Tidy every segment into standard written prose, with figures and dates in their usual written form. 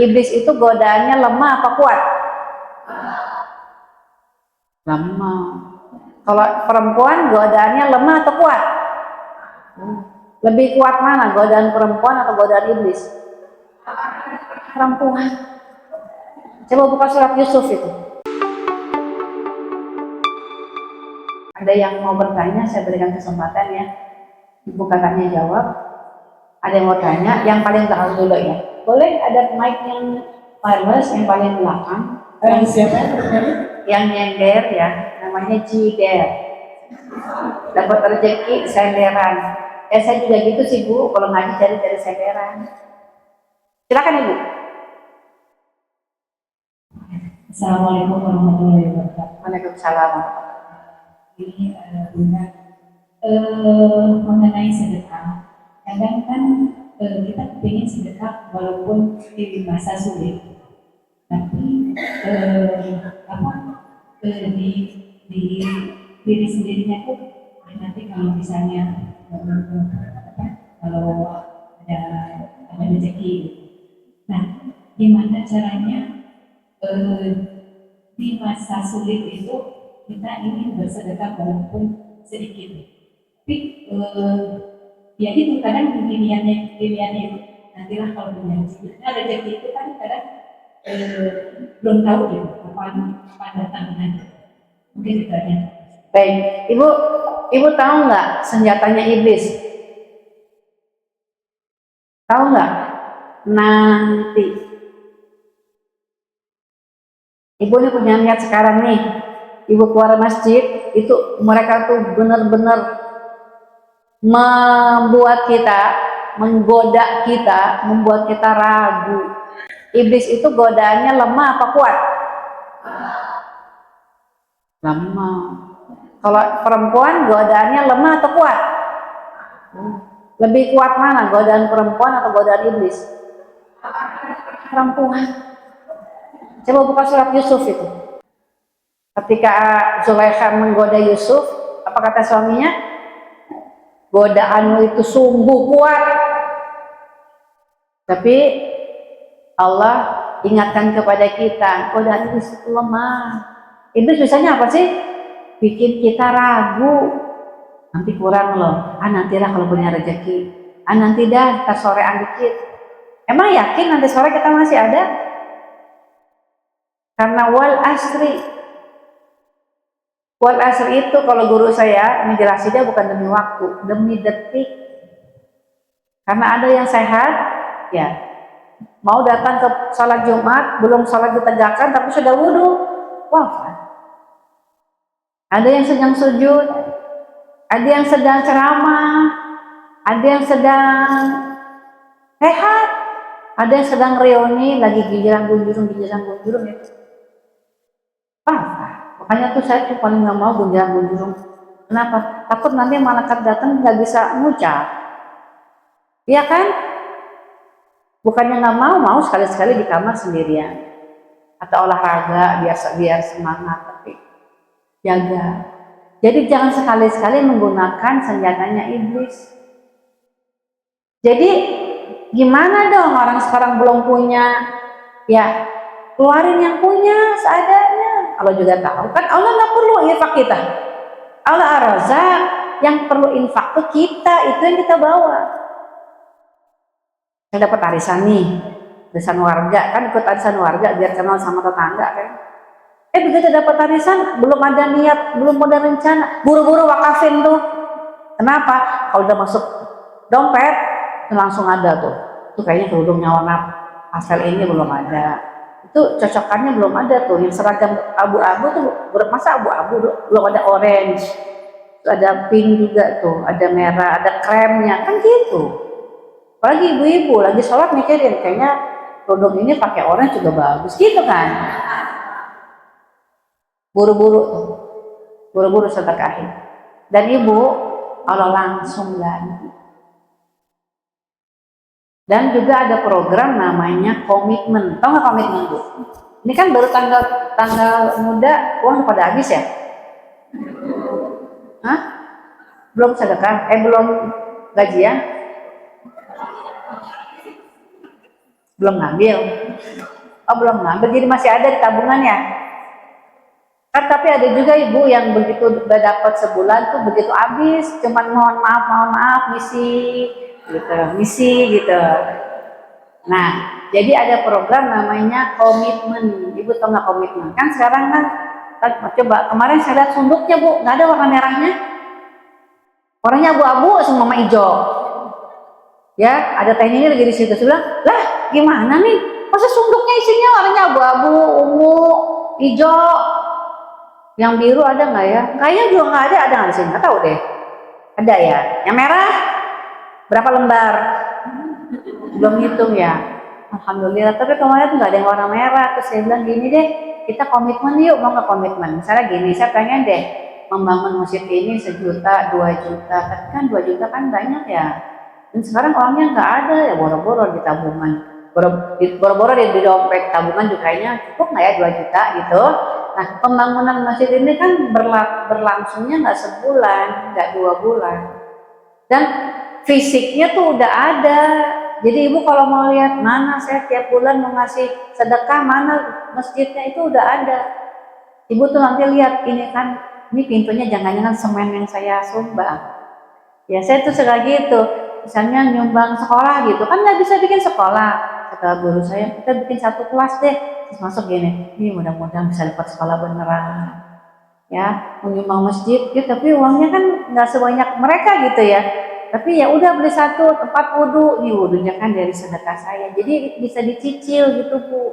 Iblis itu godaannya lemah apa kuat? Lemah. Kalau perempuan godaannya lemah atau kuat? Lebih kuat mana, godaan perempuan atau godaan iblis? Perempuan. Coba buka surat Yusuf itu. Ada yang mau bertanya, saya berikan kesempatan ya. Ibu kakaknya jawab. Ada yang mau tanya, yang paling belakang dulu ya. Boleh ada mic yang wireless yang paling belakang. Siapa? Yang nyender ya, namanya Jider. Dapat rezeki senderan. Saya juga gitu sih Bu, kalau ngaji cari-cari senderan. Silakan Ibu. Assalamualaikum warahmatullahi wabarakatuh. Waalaikumsalam. Ini Bunda, mengenai sedekah. Kadang kan kita ingin sedekah walaupun di masa sulit, tapi di diri sendirinya tuh nanti kalau misalnya kalau ada rezeki. Nah, gimana caranya di masa sulit itu kita ingin bersedekah walaupun sedikit, tapi ya itu kadang pilihannya itu nantilah kalau punya rezeki. Nah, rezeki itu kan kadang belum tahu ya kapan datangnya. Mungkin itu aja. Baik, Ibu tahu nggak senjatanya iblis? Tahu nggak? Nanti. Ibu ini punya niat sekarang nih. Ibu keluar masjid, itu mereka tuh benar-benar membuat kita, menggoda kita, membuat kita ragu. Iblis itu godaannya lemah apa kuat? Lemah. Kalau perempuan godaannya lemah atau kuat? Lebih kuat mana, godaan perempuan atau godaan iblis? Perempuan. Coba buka surat Yusuf itu. Ketika Zulaikha menggoda Yusuf, apa kata suaminya? Godaanmu itu sungguh kuat. Tapi Allah ingatkan kepada kita, godaan iblis itu lemah. Iblis biasanya apa sih? Bikin kita ragu. Nanti kurang loh. Nantilah kalau punya rezeki. Nanti dah, ntar sorean dikit. Emang yakin nanti sore kita masih ada? Karena wal asri itu kalau guru saya menjelasinya bukan demi waktu, demi detik. Karena ada yang sehat, ya mau datang ke sholat Jumat, belum sholat ditegakkan tapi sudah wudhu, wafat. Ada yang sedang sujud, ada yang sedang ceramah, ada yang sedang sehat, ada yang sedang reuni, lagi gijiran gunjurung itu. Makanya tuh saya tuh paling nggak mau gunjang-gunjung. Kenapa? Takut nanti malaikat datang nggak bisa ngucap. Iya kan? Bukannya nggak mau sekali-sekali di kamar sendirian atau olahraga biar semangat, tapi jaga. Jadi jangan sekali-sekali menggunakan senjatanya iblis. Jadi gimana dong orang sekarang belum punya? Ya keluarin yang punya seadanya. Allah juga tahu kan Allah nggak perlu infak kita. Allah Ar-Razzaq, yang perlu infak tuh kita, itu yang kita bawa. Saya dapat arisan nih, arisan warga, kan ikut arisan warga biar kenal sama tetangga kan. Begitu dapat arisan, belum ada niat, belum ada rencana, buru-buru wakafin tuh. Kenapa? Kalau udah masuk dompet, langsung ada tuh. Tuh kayaknya kerudungnya warna pastel ini belum ada. Itu cocokannya belum ada tuh, yang seragam abu-abu tuh masa abu-abu belum ada orange, ada pink juga tuh, ada merah, ada kremnya kan gitu. Apalagi ibu-ibu lagi sholat mikirin kayaknya produk ini pakai orange juga bagus gitu kan. Buru-buru sedekahin. Dan ibu Allah langsung ganti. Dan juga ada program namanya komitmen. Tahu nggak komitmen Bu? Ini kan baru tanggal muda, uang pada habis ya? Hah? Belum sedekah? Belum gajian? Belum ngambil? Oh belum ngambil, jadi masih ada di tabungannya. Kan tapi ada juga ibu yang begitu dapat sebulan tuh begitu habis, cuman mohon maaf, misi gitu. Nah, jadi ada program namanya komitmen. Ibu tahu nggak komitmen? Kan sekarang kan, coba kemarin saya lihat sunduknya bu, nggak ada warna merahnya. Warnanya abu-abu semua sama hijau. Ya, ada tehnya lagi di situ. Saya bilang, lah gimana nih? Masa sunduknya isinya warnanya abu-abu, ungu, hijau, yang biru ada nggak ya? Kayaknya juga nggak ada nggak sih? Nggak tahu deh. Ada ya. Yang merah berapa lembar? Belum hitung ya. Alhamdulillah. Tapi kemarin tuh nggak ada yang warna merah. Terus saya bilang gini deh, kita komitmen yuk, mau nggak komitmen? Misalnya gini, saya pengen deh membangun masjid ini 1 juta, 2 juta. Tapi kan 2 juta kan banyak ya. Dan sekarang uangnya nggak ada ya, boro-boro di tabungan. Boro-boro di dompet tabungan juga kayaknya cukup nggak ya 2 juta gitu. Nah, pembangunan masjid ini kan berlangsungnya nggak sebulan, nggak 2 bulan. Dan fisiknya tuh udah ada. Jadi ibu kalau mau lihat mana saya tiap bulan mau ngasih sedekah, mana masjidnya itu udah ada. Ibu tuh nanti lihat ini kan, ini pintunya jangan-jangan semen yang saya sumbang. Ya saya tuh suka gitu. Misalnya nyumbang sekolah gitu, kan nggak bisa bikin sekolah. Kata guru saya, kita bikin 1 kelas deh. Terus masuk gini, ini mudah-mudahan bisa dapat sekolah beneran. Ya, menyumbang masjid, gitu, tapi uangnya kan nggak sebanyak mereka gitu ya. Tapi ya udah beli 1 tempat wudhu, nih wudhunya kan dari sedekah saya. Jadi bisa dicicil gitu bu.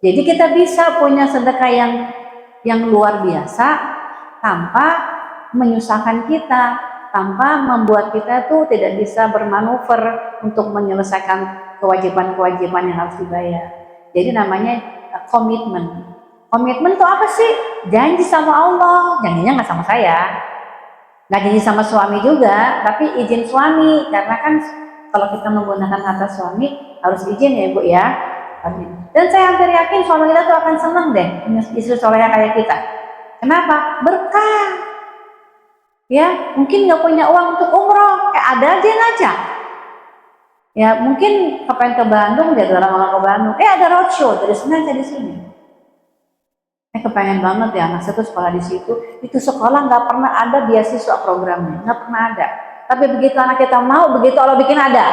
Jadi kita bisa punya sedekah yang luar biasa tanpa menyusahkan kita, tanpa membuat kita tuh tidak bisa bermanuver untuk menyelesaikan kewajiban-kewajiban yang harus dibayar. Jadi namanya komitmen. Komitmen itu apa sih? Janji sama Allah, janjinya nggak sama saya, nggak janji sama suami juga, tapi izin suami, karena kan kalau kita menggunakan kata suami harus izin ya bu ya. Dan saya hampir yakin suami kita tuh akan seneng deh punya istri soleha kayak kita. Kenapa? Berkah. Ya, mungkin nggak punya uang untuk umroh, ada aja yang ngajak. Ya, mungkin kepengen ke Bandung, dia udah lama ke Bandung. Ada roadshow dari Senin saya di sini. Kepengen banget ya anak saya tuh sekolah di situ. Itu sekolah nggak pernah ada beasiswa programnya, nggak pernah ada. Tapi begitu anak kita mau, begitu Allah bikin ada.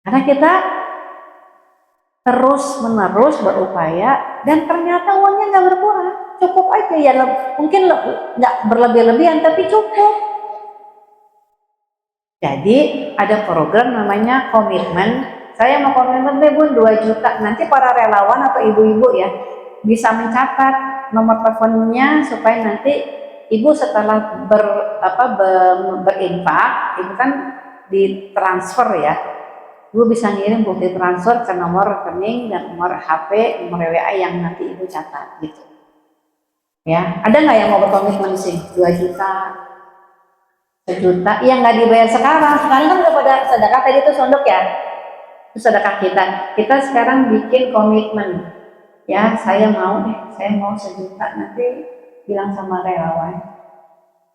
Karena kita terus menerus berupaya dan ternyata uangnya nggak berkurang, cukup aja ya, mungkin nggak berlebih-lebihan tapi cukup. Jadi ada program namanya komitmen. Saya mau komitmen deh bun 2 juta. Nanti para relawan atau ibu-ibu ya bisa mencatat nomor teleponnya supaya nanti ibu setelah berinfak, ibu kan ditransfer ya. Ibu bisa ngirim bukti transfer ke nomor rekening dan nomor HP, nomor WA yang nanti ibu catat gitu. Ya, ada nggak yang mau berkomitmen sih 2 juta? 1 juta yang nggak dibayar sekarang kan udah pada sedekah tadi itu sondok ya, itu sedekah kita sekarang bikin komitmen ya, saya mau 1 juta, nanti bilang sama relawan,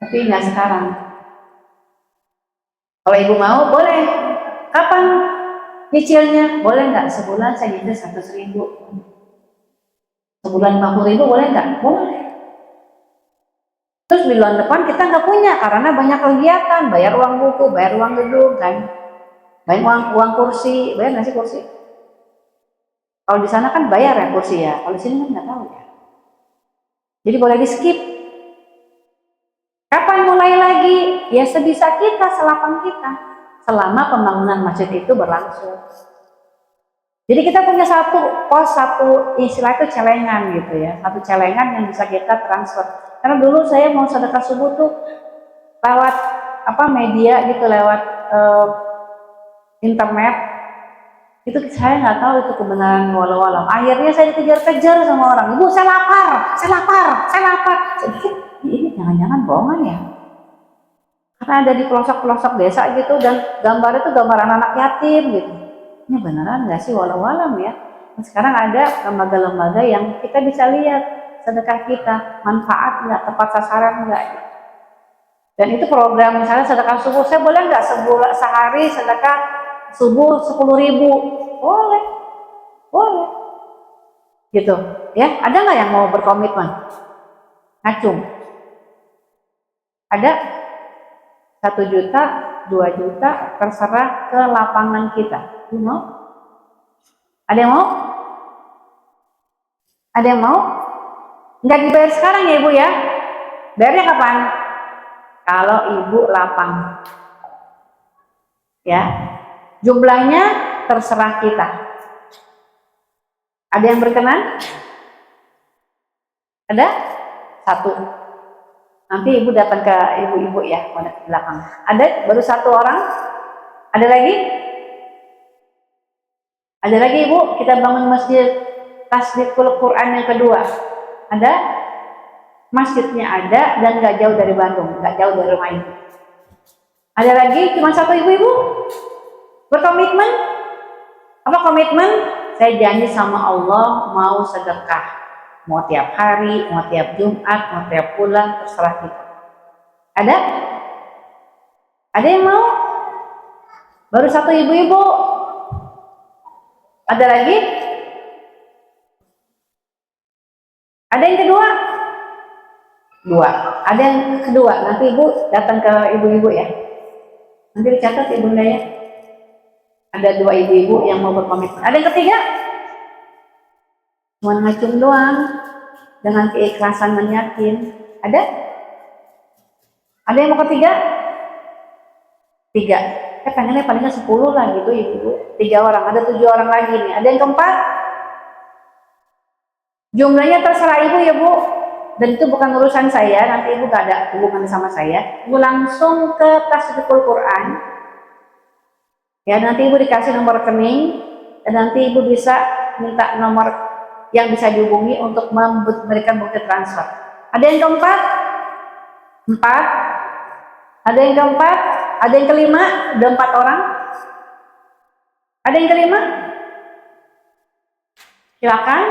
tapi nggak sekarang. Kalau ibu mau boleh, kapan nyicilnya? Boleh nggak? Sebulan saya nyicil 100.000, sebulan 50.000 boleh nggak? Boleh. Terus bulan depan kita nggak punya karena banyak kegiatan, bayar uang buku, bayar uang gedung kan, bayar uang kursi, bayar nggak sih kursi? Kalau di sana kan bayar ya kursi ya, kalau di sini kan nggak tahu ya. Jadi boleh di skip. Kapan mulai lagi? Ya sebisa kita, selapang kita, selama pembangunan masjid itu berlangsung. Jadi kita punya satu istilah itu celengan gitu ya, satu celengan yang bisa kita transfer. Karena dulu saya mau sedekah subuh tuh lewat media gitu, lewat internet, itu saya nggak tahu itu kebenaran walau-walau. Akhirnya saya dikejar-kejar sama orang, ibu saya lapar. Saya pikir ini jangan-jangan bohongan ya, karena ada di pelosok-pelosok desa gitu dan gambar itu gambar anak-anak yatim gitu. Ini beneran nggak sih walau-walam ya? Nah, sekarang ada lembaga-lembaga yang kita bisa lihat sedekah kita manfaat nggak, tepat sasaran nggak. Dan itu program misalnya sedekah subuh, saya boleh nggak sehari sedekah subuh 10.000, boleh, boleh, gitu, ya. Ada nggak yang mau berkomitmen? Ngacung. Ada 1 juta, 2 juta, terserah ke lapangan kita. You know? Ada yang mau? Ada yang mau? Nggak dibayar sekarang ya Ibu ya? Bayarnya kapan? Kalau Ibu lapang. Ya, jumlahnya terserah kita. Ada yang berkenan? Ada? 1. Nanti Ibu datang ke ibu-ibu ya, pada ke belakang. Ada? Baru 1 orang? Ada lagi? Ada lagi Ibu? Kita bangun masjid Tasdiequl Quran yang kedua. Ada? Masjidnya ada dan nggak jauh dari Bandung, nggak jauh dari rumah Ibu. Ada lagi? Cuma 1 ibu-ibu? Berkomitmen? Apa komitmen? Saya janji sama Allah mau sedekah. Mau tiap hari, mau tiap Jumat, mau tiap bulan, terserah kita. Ada? Ada yang mau? Baru 1 ibu-ibu. Ada lagi? Ada yang kedua? 2. Ada yang kedua? Nanti Ibu datang ke ibu-ibu ya. Nanti dicatat ya Bunda ya. Ada 2 ibu-ibu yang mau berkomitmen. Ada yang ketiga? Cuma ngacung doang dengan keikhlasan dan yakin. Ada? Ada yang mau ketiga? 3. Pengennya palingnya 10 lah gitu ibu. 3 orang. Ada 7 orang lagi nih. Ada yang keempat? Jumlahnya terserah Ibu ya Bu. Dan itu bukan urusan saya. Nanti Ibu gak ada hubungan sama saya. Ibu langsung ke Tasdiequl Quran. Ya, nanti Ibu dikasih nomor rekening. Dan nanti Ibu bisa minta nomor yang bisa dihubungi untuk memberikan bukti transfer. Ada yang keempat? 4. Ada yang keempat? Ada yang kelima? Udah 4 orang. Ada yang kelima? Silakan.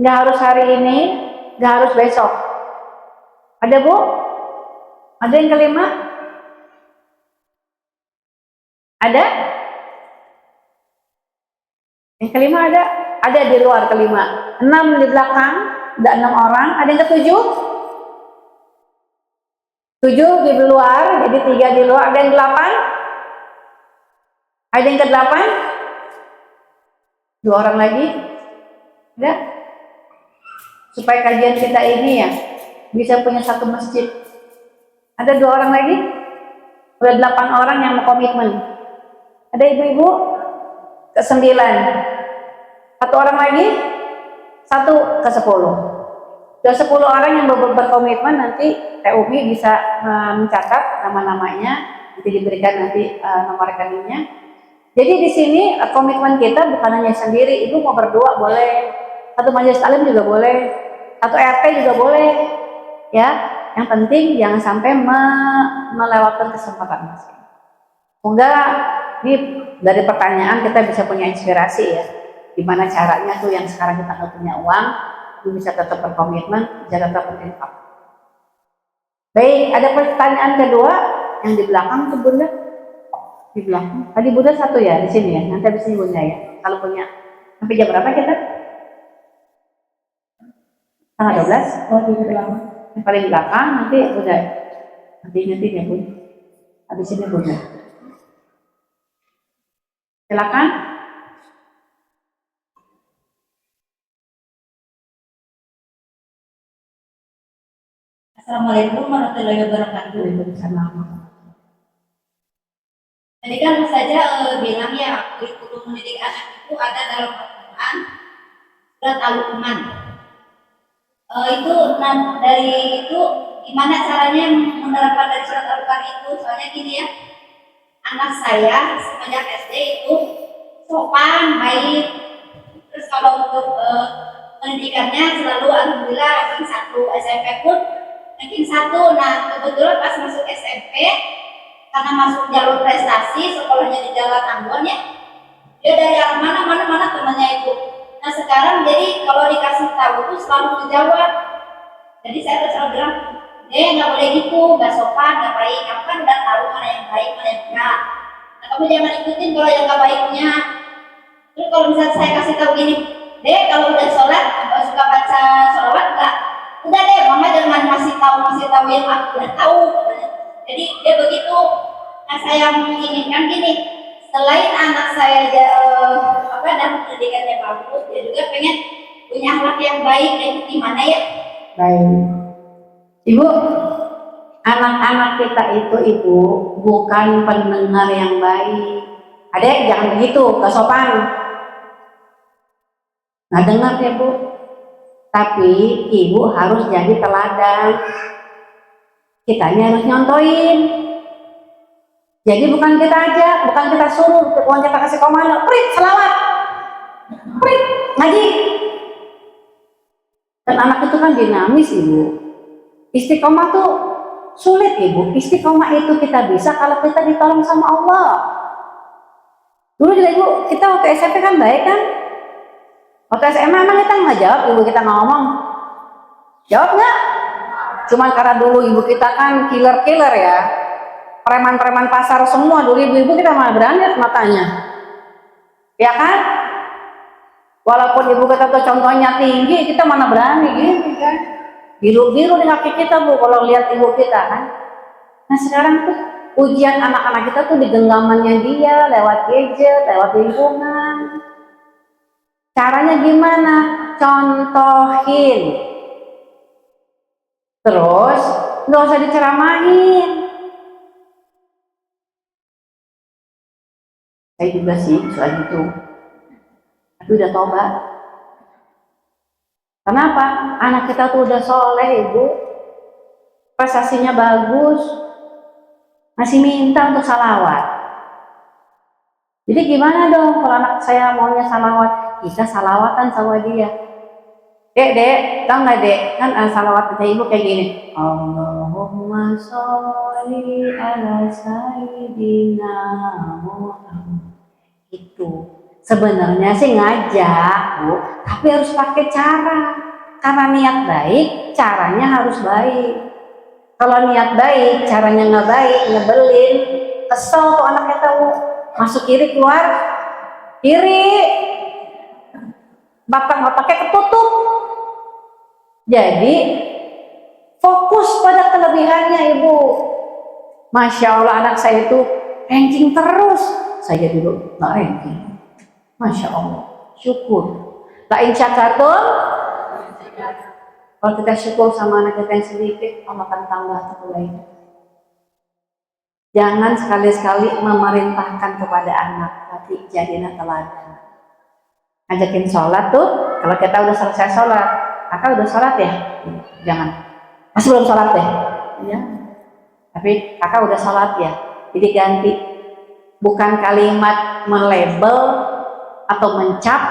Nggak harus hari ini, nggak harus besok. Ada Bu? Ada yang kelima? Ada? Yang kelima ada? Ada di luar kelima. 6 di belakang, ada 6 orang. Ada yang ketujuh? 7 di luar, jadi 3 di luar. Ada yang 8? Ada yang ke-8? 2 orang lagi? Ada? Supaya kajian kita ini ya bisa punya 1 masjid. Ada 2 orang lagi? Udah 8 orang yang mau komitmen. Ada ibu-ibu? Ke-9. 1 orang lagi? 1 ke-10. Sudah 10 orang yang berkomitmen. Nanti TUMI bisa mencatat nama-namanya, nanti diberikan nanti nomor rekeningnya. Jadi di sini komitmen kita bukan hanya sendiri. Ibu mau berdua boleh, 1 majelis taklim juga boleh, 1 RT juga boleh, ya. Yang penting jangan sampai melewatkan kesempatan mas. Semoga ini dari pertanyaan kita bisa punya inspirasi ya. Gimana caranya tuh yang sekarang kita nggak punya uang, itu bisa tetap berkomitmen, bisa tetap berinfak. Baik, ada pertanyaan kedua yang di belakang tuh Bunda. Di belakang. Tadi Bunda 1 ya di sini ya. Nanti habis ini Bunda ya. Kalau punya. Sampai jam berapa kita? Tanggal 12. Oh, di belakang. Yang paling belakang nanti Bunda. Nanti ya Bunda. Habis ini Bunda. Silakan. Assalamualaikum warahmatullahi wabarakatuh. Waalaikumsalam. Tadi kan saja bilang ya kurikulum mendidik anak itu ada dalam Al-Quran surat Al-Luqman. Itu dari itu gimana caranya menerapkan dari surat Al-Luqman itu? Soalnya gini ya, anak saya semenjak SD itu sopan, baik. Terus kalau untuk pendidikannya selalu alhamdulillah ranking 1, SMP pun ranking 1. Nah kebetulan pas masuk SMP karena masuk jalur prestasi, sekolahnya di Jawa Ambon ya, dia dari arah mana temannya itu. Nah sekarang jadi kalau dikasih tahu tuh selalu menjawab. Jadi saya terus selalu bilang, nggak boleh gitu, nggak sopan, nggak baik. Kamu kan udah tahu mana yang baik, mana yang enggak. Nah, kamu jangan ikutin kalau yang gak baiknya. Terus kalau misalnya saya kasih tahu gini, deh kalau udah sholat suka baca sholawat enggak? Udah deh, mama jangan masih tahu yang aku udah tahu katanya. Jadi dia begitu. Nah saya menginginkan gini, selain anak saya dapat pendidikannya bagus, dia juga pengen punya akhlak yang baik. Dan itu gimana ya? Baik. Ibu, anak-anak kita itu ibu bukan pendengar yang baik. Adek jangan begitu, gak sopan. Nggak dengar ya bu. Tapi ibu harus jadi teladan. Kitanya harus nyontoin. Jadi bukan kita ajak, bukan kita suruh, bukan kita kasih komando, prit selawat, prit ngaji. Dan anak itu kan dinamis ibu. Istiqomah tuh sulit ibu. Istiqomah itu kita bisa kalau kita ditolong sama Allah. Dulu juga ibu, kita waktu SMP kan baik kan? Waktu SMA emang kita nggak jawab, ibu kita nggak ngomong. Jawab nggak? Cuman karena dulu ibu kita kan killer ya. Preman-preman pasar semua, dulu ibu-ibu kita malah berani matanya. Ya kan? Walaupun ibu kita tuh contohnya tinggi, kita mana berani gitu kan? Biru-biru di kaki kita bu, kalau lihat ibu kita kan. Nah sekarang tuh ujian anak-anak kita tuh di genggamannya dia, lewat gadget, lewat lingkungan. Caranya gimana? Contohin. Terus nggak usah diceramahin. Saya juga sih soal itu. Tapi udah tobat. Kenapa? Anak kita tuh udah soleh ibu. Prestasinya bagus. Masih minta untuk salawat. Jadi gimana dong kalau anak saya maunya salawat? Kita salawatan sama dia. Dek, tau nggak dek? Kan salawat kita ibu kayak gini. Allahumma sholli ala sayyidina Muhammad. Itu sebenarnya sih ngajak bu, tapi harus pakai cara. Karena niat baik, caranya harus baik. Kalau niat baik, caranya nggak baik, nyebelin, kesel tuh anak kita bu. Masuk kiri keluar kiri, bapak-bapaknya ketutup. Jadi fokus pada kelebihannya ibu. Masya Allah anak saya itu ranking terus. Saya dulu nggak ranking. Masya Allah, syukur. Lain syakartum. Kalau kita syukur sama anak kita yang sedikit, Allah akan tambah satu lain. Jangan sekali-sekali memerintahkan kepada anak, tapi jadilah teladan. Ajakin sholat tuh, kalau kita udah selesai sholat, kakak udah sholat ya? Jangan, masih belum sholat deh. Ya. Tapi kakak udah sholat ya, jadi ganti. Bukan kalimat melabel atau mencap,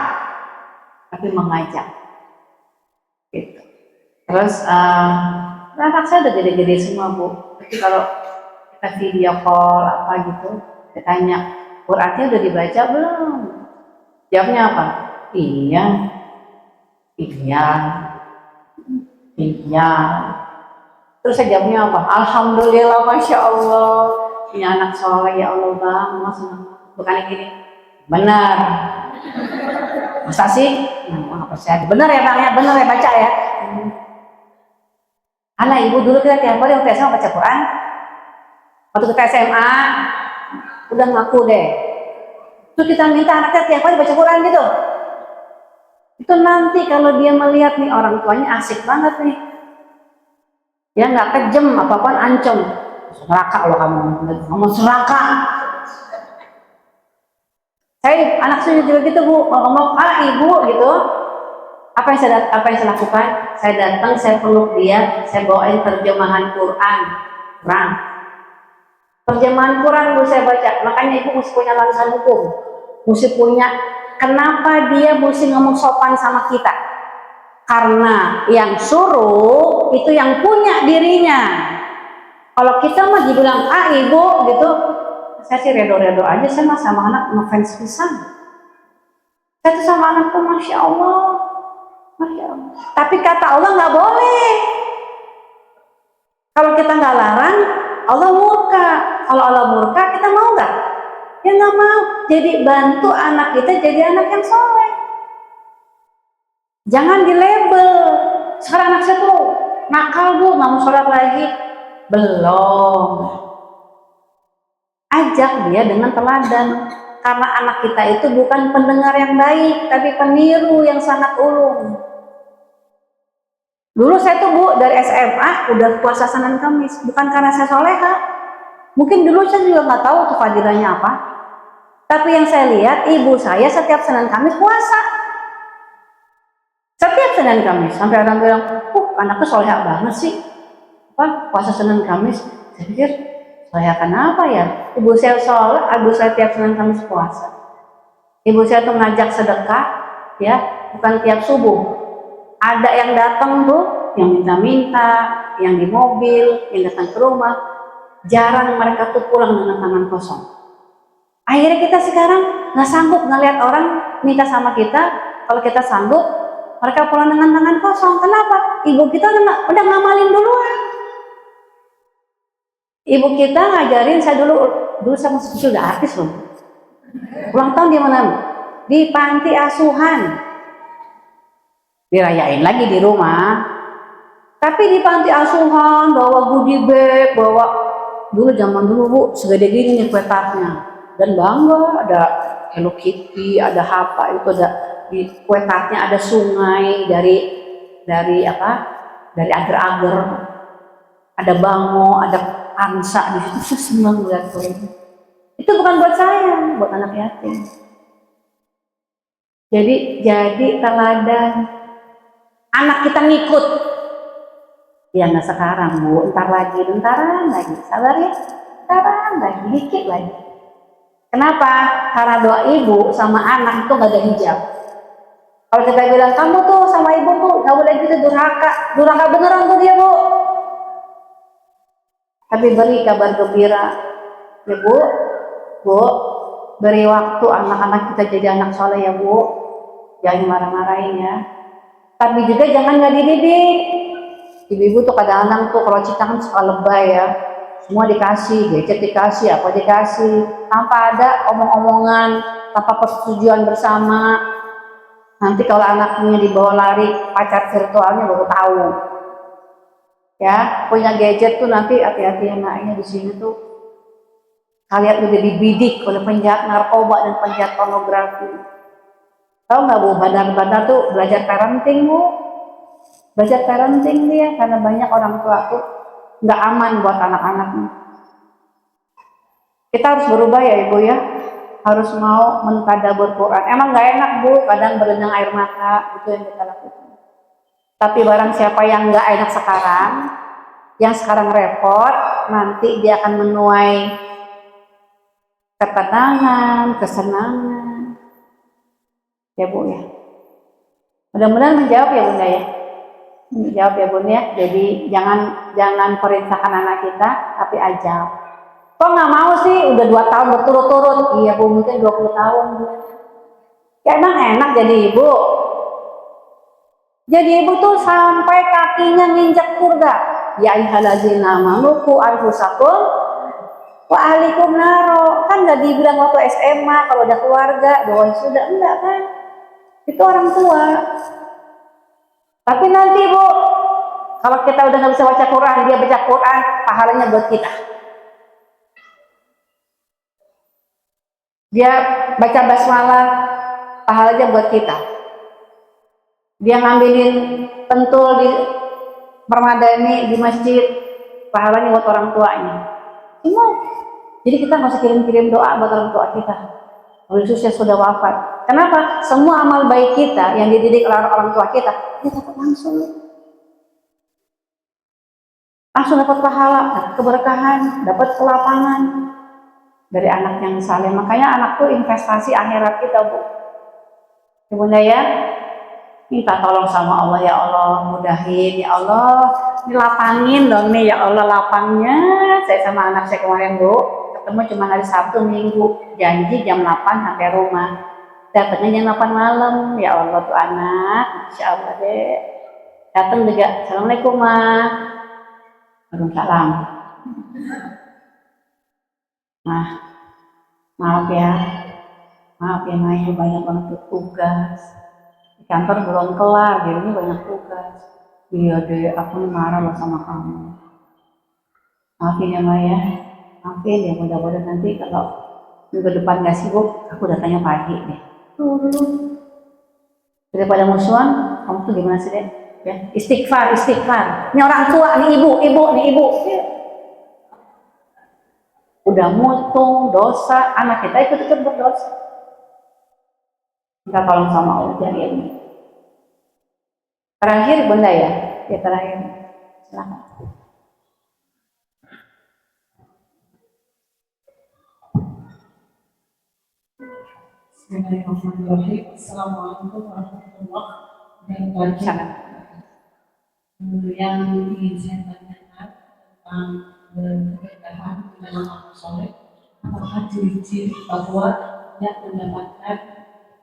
tapi mengajak. Gitu. Terus, anak saya udah gede-gede semua bu. Tapi kalau kita video call apa gitu, saya tanya, Qurannya udah dibaca belum? Jawabnya apa? Iya, iya, iya. Terus saya jawabnya apa? Alhamdulillah, masya Allah, punya anak soleh ya Allah bang, bukan yang gini. Benar. Masa sih? Apa sih? Benar ya bang ya, benar ya baca ya. Alah ibu dulu kita tiap hari waktu SMA baca Quran. Waktu kita SMA udah ngaku deh. Terus kita minta anaknya tiap hari baca Quran gitu. Itu nanti kalau dia melihat nih orang tuanya asik banget nih. Ya nggak kejam apapun ancam. Serakah loh kamu ngomong serakah. Saya anak saya juga gitu bu, ngomong ibu gitu. Apa yang saya lakukan? Saya datang, saya peluk dia, saya bawain terjemahan Quran. Terjemahan Quran bu saya baca. Makanya ibu mesti punya landasan hukum. Mesti punya. Kenapa dia mesti ngomong sopan sama kita? Karena yang suruh itu yang punya dirinya. Kalau kita mah dibilang ibu gitu, saya sih redo-redo aja. Saya mah sama anak ngefans pisan. Saya tuh sama anak tuh masya Allah. Masya Allah. Tapi kata Allah nggak boleh. Kalau kita nggak larang, Allah murka. Kalau Allah murka, kita mau nggak? Ya nggak mau. Jadi bantu anak kita jadi anak yang soleh. Jangan di label. Sekarang anak saya tuh nakal bu, nggak mau sholat lagi. Belum. Ajak dia dengan teladan. Karena anak kita itu bukan pendengar yang baik, tapi peniru yang sangat ulung. Dulu saya tuh bu dari SMA udah puasa Senin Kamis, bukan karena saya soleha. Mungkin dulu saya juga nggak tahu tuh fadilahnya apa. Tapi yang saya lihat ibu saya setiap Senin Kamis puasa. Setiap Senin Kamis sampai orang bilang, anaknya soleha banget sih. Apa puasa Senin Kamis? Saya pikir soleha kenapa ya? Ibu saya sholat, ibu saya tiap Senin Kamis puasa. Ibu saya tuh ngajak sedekah, ya bukan tiap subuh. Ada yang datang tuh, yang minta-minta, yang di mobil, yang datang ke rumah. Jarang mereka tuh pulang dengan tangan kosong. Akhirnya kita sekarang nggak sanggup ngeliat orang minta sama kita. Kalau kita sanggup, mereka pulang dengan tangan kosong. Kenapa? Ibu kita udah ngamalin duluan. Ibu kita ngajarin saya dulu sama sudah artis loh. Ulang tahun di mana? Di panti asuhan. Dirayain lagi di rumah, tapi di panti asuhan bawa goodie bag, bawa dulu zaman dulu bu segede gini nih kue tartnya, dan bangga ada Hello Kitty, ada apa itu, ada di kue tartnya ada sungai dari apa, dari agar-agar, ada bango, ada angsa di situ. Saya senang melihat kue itu bukan buat saya, buat anak yatim. Jadi teladan. Anak kita ngikut, ya nggak sekarang bu, bentaran lagi, sabar ya, bentaran lagi, dikit lagi. Kenapa? Karena doa ibu sama anak itu nggak ada hijab. Kalau kita bilang kamu tuh sama ibu tuh nggak boleh gitu, durhaka beneran tuh dia bu. Tapi beri kabar gembira, ya bu, beri waktu anak-anak kita jadi anak soleh ya bu, jangan marah-marahin ya. Tapi juga jangan nggak dididik. Ibu-ibu tuh kadang-kadang tuh kalau cita kan suka lebay ya. Semua dikasih, gadget dikasih, apa dikasih. Tanpa ada omong-omongan, tanpa persetujuan bersama. Nanti kalau anaknya dibawa lari, pacar virtualnya baru tahu. Ya, punya gadget tuh nanti hati-hati anaknya di sini tuh. Kalian udah dibidik oleh penjahat narkoba dan penjahat pornografi. Tahu nggak bu, bandar-bandar tuh belajar parenting bu, belajar parenting dia karena banyak orang tua tuh nggak aman buat anak-anaknya. Kita harus berubah ya ibu ya, harus mau mentadabbur Quran. Emang nggak enak bu, kadang berenang air mata, itu yang kita lakukan. Tapi barang siapa yang nggak enak sekarang, yang sekarang repot, nanti dia akan menuai ketenangan, kesenangan. Ya bu ya, mudah-mudahan menjawab ya bunda ya, menjawab ya bunda ya. Jadi jangan perintahkan anak kita, tapi ajak. Kok nggak mau sih, udah 2 tahun berturut-turut. Iya bu, mungkin 20 tahun bu. Ya emang enak jadi ibu. Jadi ibu tuh sampai kakinya nginjak surga. Ya ayyuhallazina amanu qu anfusakum wa ahlikum naro. Kan nggak dibilang waktu SMA kalau udah keluarga, doain sudah, enggak kan? Itu orang tua. Tapi nanti bu, kalau kita udah nggak bisa baca Quran, dia baca Quran, pahalanya buat kita. Dia baca basmalah, pahalanya buat kita. Dia ngambilin pentul di permadani di masjid, pahalanya buat orang tuanya. Semua. Jadi kita nggak usah kirim-kirim doa buat orang tua kita, khususnya sudah wafat. Kenapa? Semua amal baik kita yang dididik oleh orang tua kita, dia dapat langsung dapat pahala, dapat keberkahan, dapat kelapangan dari anak yang saleh. Makanya anak tuh investasi akhirat kita bu. Bunda ya, minta tolong sama Allah, ya Allah mudahin, ya Allah dilapangin dong nih, ya Allah lapangnya. Saya sama anak saya kemarin bu, ketemu cuma hari Sabtu Minggu, janji jam 8 sampai rumah, datangnya jam 8 malam. Ya Allah tuh anak, Insya Allah deh, datang juga, Assalamualaikum ma. Waalaikumsalam. Nah, maaf ya Maya, banyak banget tugas. Di kantor belum kelar, jadinya banyak tugas. Iya deh, aku nih marah loh sama kamu. Maafin ya Maya, maafin ya, mudah-mudahan nanti kalau minggu depan gak sibuk, aku datangnya pagi deh. Daripada musuhan, kamu tuh gimana sih deh? Ya, istighfar, istighfar. Ini orang tua, nih ibu. Udah mutung, dosa, anak kita ikut-ikut berdosa. Minta tolong sama Allah dari ini. Terakhir bunda ya, ya terakhir. Silakan. Bismillahirrahmanirrahim. Assalamualaikum warahmatullahi wabarakatuh. Yang ingin saya tanyakan tentang kebenaran dalam amal soleh, apakah ciri-ciri bahwa tidak mendapatkan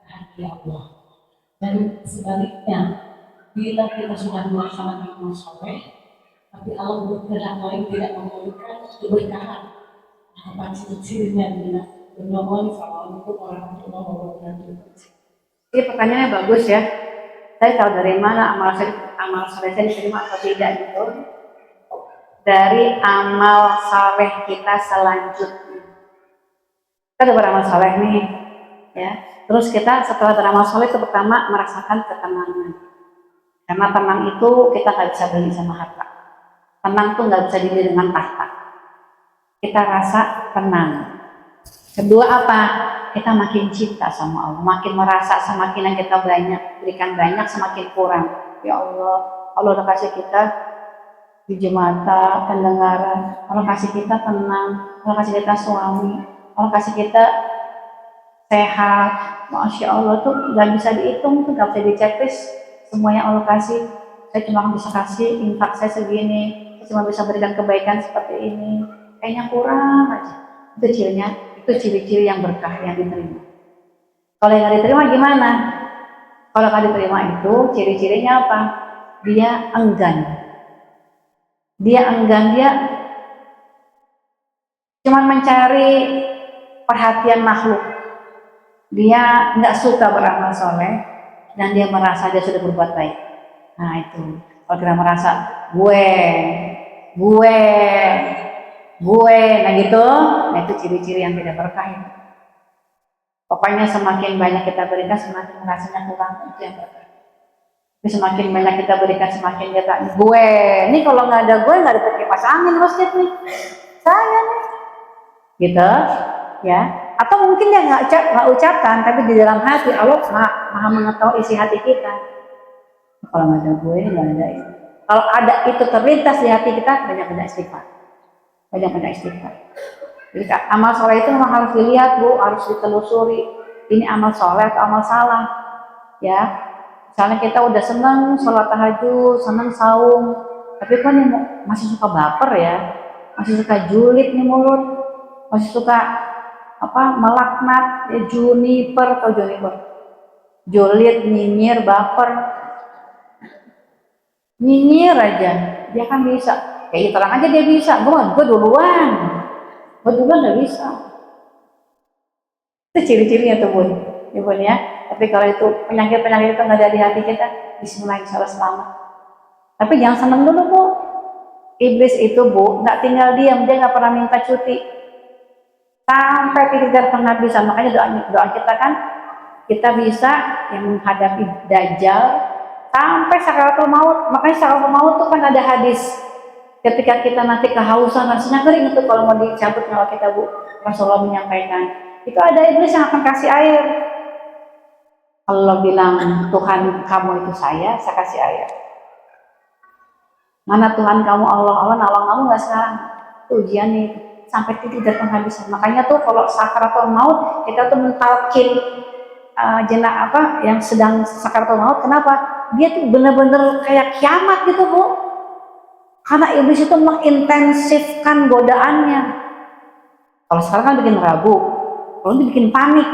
hadiah Allah? Dan sebaliknya, bila kita sudah melaksanakan amal soleh, tapi Allah berkehendak lain tidak memberikan keberkahan, apa ciri-cirinya dengan Assalamualaikum warahmatullahi wabarakatuh. Ini pertanyaannya bagus ya. Saya tahu dari mana amal soleh saya diterima atau tidak gitu. Dari amal saleh kita selanjutnya. Kita udah beramal soleh nih, ya. Terus kita setelah beramal soleh itu pertama merasakan ketenangan. Karena tenang itu kita nggak bisa beli sama harta. Tenang tuh nggak bisa dibeli dengan tahta. Kita rasa tenang. Kedua apa? Kita makin cinta sama Allah, makin merasa semakin yang kita berikan banyak semakin kurang. Ya Allah, Allah udah kasih kita biji mata, pendengaran, Allah kasih kita tenang, Allah kasih kita suami, Allah kasih kita sehat. Masya Allah tuh nggak bisa dihitung, tuh nggak bisa diceklis. Semuanya Allah kasih. Saya cuma bisa kasih infak saya segini, saya cuma bisa berikan kebaikan seperti ini. Kayaknya kurang aja. Itu ciri-ciri yang berkah yang diterima. Kalau yang nggak diterima gimana? Kalau nggak diterima itu ciri-cirinya apa? Dia enggan. Dia cuma mencari perhatian makhluk. Dia nggak suka beramal soleh dan dia merasa dia sudah berbuat baik. Nah itu, kalau kita merasa gue, nah gitu, nah itu ciri-ciri yang tidak berkah itu. Pokoknya semakin banyak kita berikan, semakin rasanya kurang, itu yang berkah. Tapi semakin banyak kita berikan, semakin kita gue. Ini kalau nggak ada gue, nggak ada kipas angin masjid nih. Saya nih, gitu, ya. Atau mungkin dia nggak ucapkan, tapi di dalam hati Allah maha mengetahui isi hati kita. Kalau nggak ada gue, nggak ada itu. Kalau ada itu terlintas di hati kita, banyak-banyak istighfar. Jadi amal soleh itu memang harus dilihat Bu, harus ditelusuri. Ini amal soleh atau amal salah, ya. Misalnya kita udah seneng sholat tahajud, seneng saum, tapi kan masih suka baper ya, masih suka julid nih mulut, masih suka melaknat, ya, julid, nyinyir, baper, nyinyir aja, dia kan bisa. Kayak terang aja dia bisa, gue duluan nggak bisa. Itu ciri-cirinya tuh Bun, ya Bun ya. Tapi kalau itu penyakit itu nggak ada di hati kita, Bismillah insyaallah selamat. Tapi jangan seneng dulu Bu. Iblis itu Bu nggak tinggal diam, dia nggak pernah minta cuti sampai dikejar penghabisan. Makanya doa kita kan kita bisa yang menghadapi Dajjal sampai sakaratul maut. Makanya sakaratul maut itu kan ada hadis. Ketika kita nanti kehausan, rasanya kering itu kalau mau dicabut nyawa kita Bu, Rasulullah menyampaikan itu ada iblis yang akan kasih air. Allah bilang Tuhan kamu itu saya kasih air. Mana Tuhan kamu Allah nolong kamu nggak sekarang? Ujian nih sampai titik dan penghabisan. Makanya tuh kalau sakaratul maut kita tuh mentalkin yang sedang sakaratul maut. Kenapa? Dia tuh bener-bener kayak kiamat gitu Bu. Karena iblis itu mengintensifkan godaannya. Kalau sekarang kan bikin ragu, kalau itu bikin panik.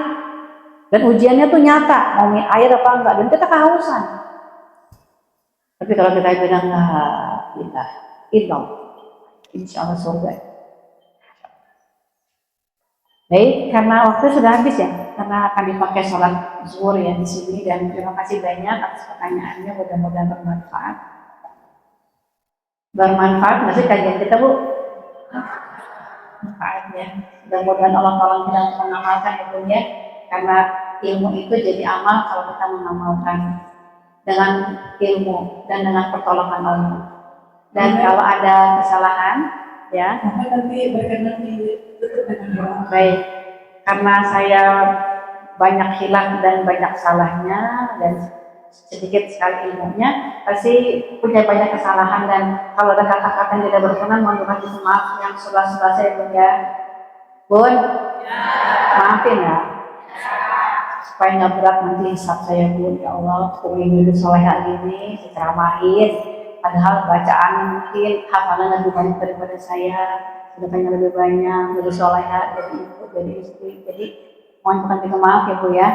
Dan ujiannya tuh nyata, mau air apa enggak, dan kita kehausan. Tapi kalau kita bilang kita insya Allah surga. Baik, karena waktu sudah habis ya, karena akan dipakai sholat zuhur ya di sini, dan terima kasih banyak atas pertanyaannya, mudah-mudahan bermanfaat. Bermanfaat nggak sih kajian kita Bu? Manfaat ya. Mudah-mudahan Allah tolong kita untuk mengamalkan ya Bu ya, karena ilmu itu jadi amal kalau kita mengamalkan dengan ilmu dan dengan pertolongan Allah. Dan kalau ada kesalahan ya, Maka nanti berkenan ditutup dengan doa. baik, karena saya banyak hilang dan banyak salahnya dan sedikit sekali ilmunya, pasti punya banyak kesalahan, dan kalau ada kata-kata yang tidak berkenan mohon dikasih maaf yang sebelah-sebelah saya Bun ya. Bun, maafin ya, supaya nggak berat nanti hisab saya Bun. Ya Allah, kuliah dulu soleh hari ini, diceramahin, padahal bacaan mungkin hafalan lebih banyak daripada saya, sedekahnya lebih banyak, lebih soleha dari ibu, dari istri. Jadi mohon bukan maaf ya Bu ya.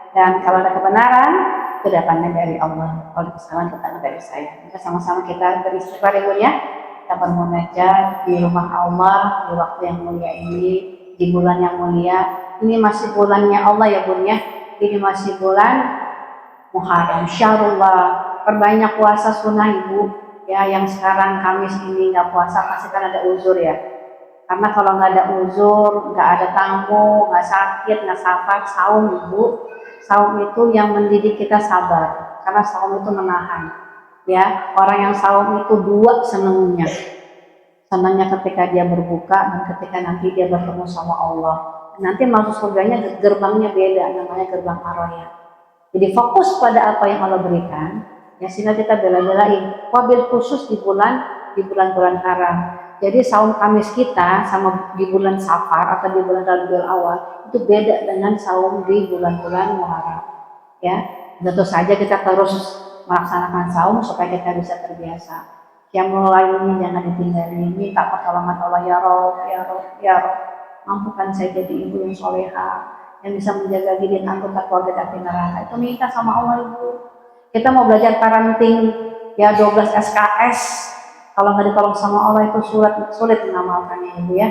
Dan kalau ada kebenaran, itu datangnya dari Allah. Kalau kesalahan datangnya dari saya. Maka sama-sama kita beristighfar ya Bu ya. Kita bermunajat di rumah Allah di waktu yang mulia ini, di bulan yang mulia. Ini masih bulannya Allah ya Bu ya. Ini masih bulan Muharram, Syahrullah. Perbanyak puasa sunnah Ibu. Ya, yang sekarang Kamis ini nggak puasa pasti kan ada uzur ya. Karena kalau nggak ada uzur, nggak ada tamu, nggak sakit, nggak safar, saum Ibu. Saum itu yang mendidik kita sabar, karena saum itu menahan. Ya, orang yang saum itu dua senangnya. Senangnya ketika dia berbuka dan ketika nanti dia bertemu sama Allah. Nanti masuk surganya gerbangnya beda, namanya gerbang Ar-Rayyan. Jadi fokus pada apa yang Allah berikan, ya sehingga kita bela-belain. Wabil khusus di bulan-bulan haram. Jadi saum Kamis kita sama di bulan Safar atau di bulan Rabiul Awal itu beda dengan saum di bulan-bulan Muharram. Ya, tentu saja kita terus melaksanakan saum supaya kita bisa terbiasa. Yang mulai ini jangan ditinggalin, minta pertolongan Allah ya Rob, ya Rob, ya Rob. Mampukan saya jadi ibu yang soleha, yang bisa menjaga diri dan anggota keluarga dari neraka. Itu minta sama Allah Ibu. Kita mau belajar parenting ya 12 SKS, kalau nggak ditolong sama Allah itu sulit mengamalkannya Ibu ya.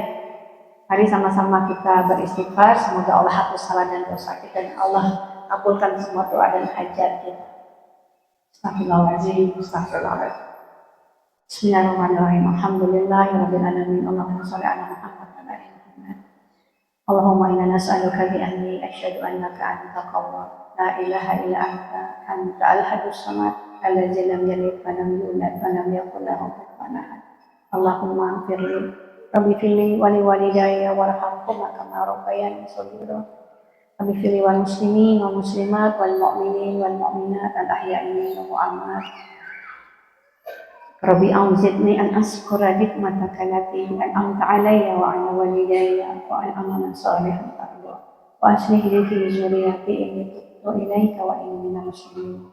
Mari sama-sama kita beristighfar, semoga Allah hapus salah dan dosa kita, dan Allah kabulkan semua doa dan hajat kita. Astagfirullahaladzim, astagfirullahaladzim. Bismillahirrahmanirrahim. Alhamdulillahirabbil alamin. Allahumma shalli ala Muhammad wa ala ali Muhammad. Allahumma inna nas'aluka bi anni asyhadu annaka anta qawwab la ilaha illa anta al-ahadus samad allazi lam yalid wa lam yulad wa lam yakul lahu kufuwan ahad. Allahumma ighfirli rabbi firli wa li walidayya warhamhuma kama rabbayani shaghira. Rabbi firli wal muslimin wal muslimat wal mu'minin wal mu'minat al ahya'i minhum wal amwat. Rabbi a'udzibni an askura nikmataka allati an'amta 'alayya wa 'ala walidayya wa an amala salihan tarda wa aslih li fi dzurriyyati inni tubtu ilaika wa inni minal muslimin.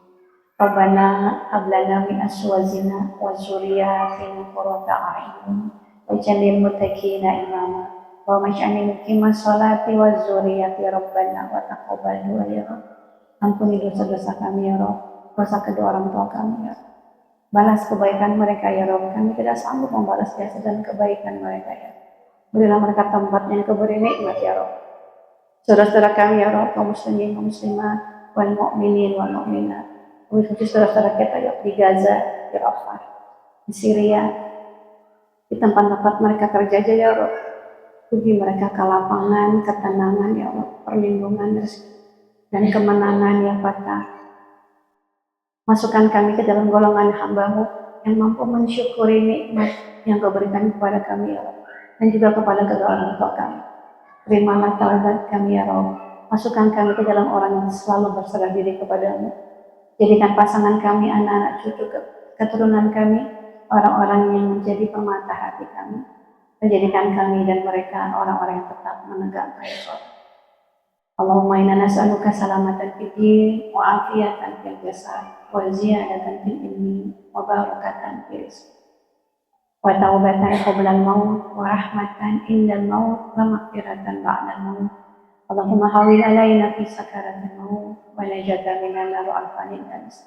Rabbana hab lana min azwajina wa dzurriyyatina qurrata a'yun waj'alna muttaqina imama wa maj'alna muqimas sholati wa dzurriyyati rabbana wa taqabbal du'a ya Rabb. Ampuni dosa-dosa kami ya Rabb, dosa kedua orang tua kami ya Rabb. Balas kebaikan mereka ya Rabb, kami tidak sanggup membalas jasa dan kebaikan mereka ya. Berilah mereka tempat yang kau beri nikmat ya Rabb. Saudara-saudara kami ya Rabb, kaum muslimin, kaum muslimat, wal mu'minin, wal mu'minat. Khusus saudara-saudara kita ya di Gaza, di Rafah, di Syria, di tempat-tempat mereka terjajah ya Rabb. Beri mereka kelapangan, ketenangan ya Rabb, perlindungan dan kemenangan ya Fatah. Masukkan kami ke dalam golongan hamba-Mu yang mampu mensyukuri nikmat yang Kau berikan kepada kami ya Rabb, dan juga kepada kedua orang tua kami. Terimalah taubat kami ya Rabb. Masukkan kami ke dalam orang yang selalu berserah diri kepada-Mu. Jadikan pasangan kami, anak-anak cucu keturunan kami, orang-orang yang menjadi pemata hati kami. Menjadikan kami dan mereka orang-orang yang tetap menegakkan sholat. Allahumma inna nas'aluka salamatan fid din wa afiyatan fil jasad wa ziyadatan fil ilmi wa barakatan fil rizq wa taubatan qabla al-maut wa rahmatan indal maut wa maghfiratan ba'da al-maut. Allahumma hawil alaina fi sakaratil maut wa najatan minan nar wa alfanin nas.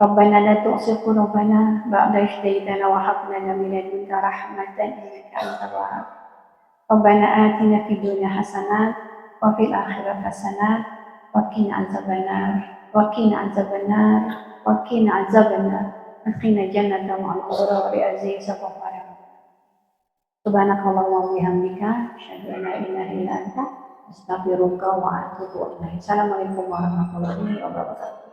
Rabbana la tu'zigh qulubana ba'da idh hadaytana wa hab lana min ladunka rahmatan innaka antal wahhab. Rabbana atina fid dunya hasanah wa fil akhirati hasanah wa qina azabannar wa qina azabannar wa qina azabannar wa qina jannata ma'al abrar bi aziz sabaqara. Subhanakallahumma wa bihamdika asyhadu an la ilaha illa anta astaghfiruka wa atubu ilaik. Assalamualaikum warahmatullahi wabarakatuh.